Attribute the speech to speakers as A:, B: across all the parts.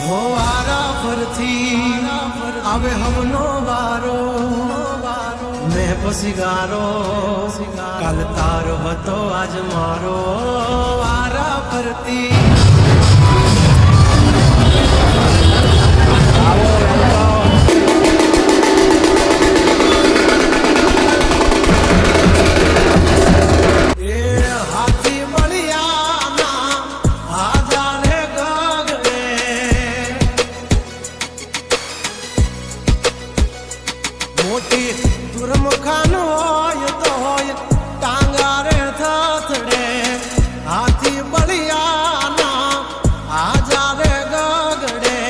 A: हो वारा फरथी आवे हमनो वारो मैं पसिगारो काल तारो हतो आज मारो वारा फरती मोटी दुर्मुखान होय तो होय टांगारे थथड़े हाथी बलियाना आजा रे गगड़े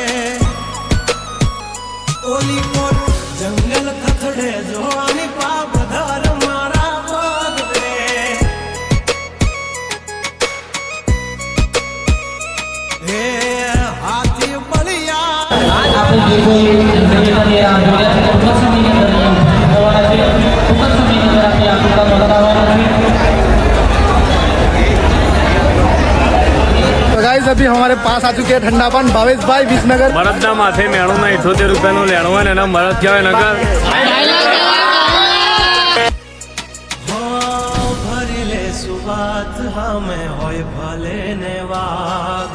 A: ओली कोट जंगल थथड़े जोवानी पाप धर मारा बगड़े हे हाथी बलिया
B: अभी हमारे पास आ चुके हैं ठंडापन भावेश भाई विसनगर
C: मरदना माथे मेणु ना 78 રૂપિયાનું લેણવા ને એના મરદ કહેવાય નગર
A: ભરી લે સુવાત હમે હોય ભલે ને વાગ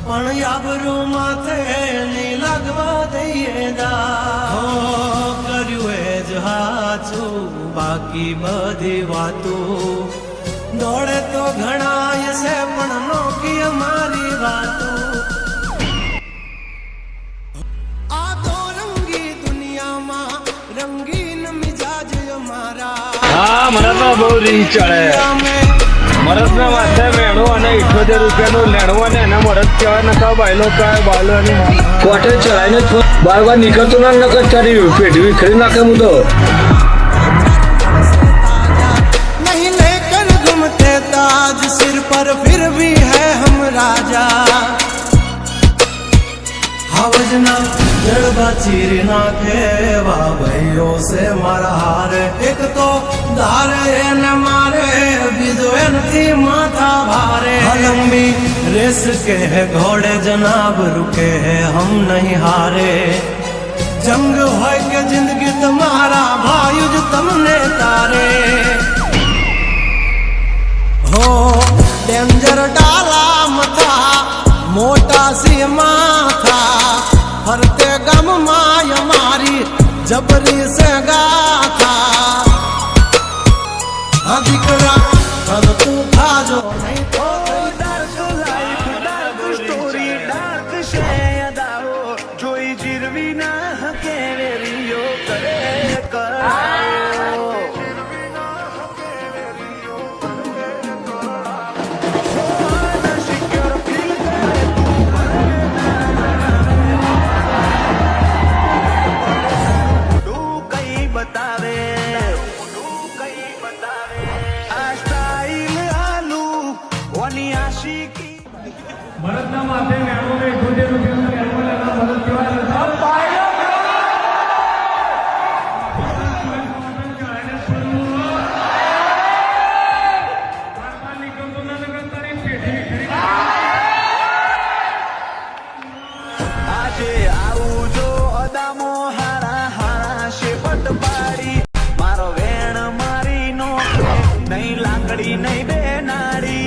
A: પણ આબરૂ માથે ની લાગવા દઈએ દા કર્યું એ જ હાચું બાકી બધી વાતો દોડે તો ઘણાય છે પણ નોકી અમારી વાતો આ તો રંગી દુનિયામાં રંગીન મિજાજ અમારા
C: હા મરદમાં બહુ રીંગ ચડે મરદના માથે મેણું અને 78 રૂપિયાનું લેણવા ને એના મરદ કહેવાય નકા બાયલો કાય બાયલો અને કોટે ચડાઈને બાર બાર નીકળતો ના નકર તારી પેઢી વિખરી નાખે હું તો
A: ताज सिर पर फिर भी है हम राजा हवजना जड़बा चीर नाखे वाह भाइयों से मारा हार एक तो धारे न मारे बिजोए थी माथा भारे लंबी रेस के है घोड़े जनाब रुके है हम नहीं हारे जंग हो के जिंदगी तुम्हारा भायुज तुमने तारे हो डेंजर डाला मथा मोटा सी माथा फरते गम माय मारी जबरी से गाथा अधिकरा अब तू खा जो नहीं तो dark life dark story dark शेदा हो जोई जिरवी ना के रियो करे कर
C: મરદના માથે મેણું ને 78 રૂપિયાનું લેણવા લેના મરદ કહેવાય નકા બાયલો
A: આજે આવું જો અદામો હારા હારા શેપટ પાડી મારો વેણ મારી નો નહીં લાકડી નહીં બે નાડી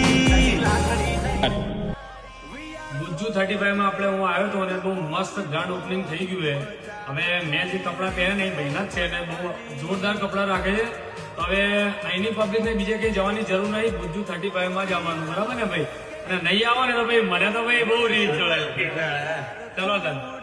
C: ગુજ્જુ 35 માં આપણે હું આવ્યો તો અને બહુ મસ્ત ગ્રાન્ડ ઓપનિંગ થઈ ગયું છે હવે મેં જે કપડાં પહેર્યા ને એ ભાઈના જ છે અને બહુ જોરદાર કપડાં રાખે છે તો હવે અહીંની પબ્લિકને બીજે કંઈ જવાની જરૂર નહીં ગુજ્જુ 35 માં જ આવવાનું બરાબર ને ભાઈ અને નહીં આવો ને તો ભાઈ મને તો ભાઈ બહુ રીત જોડાય ચલો તને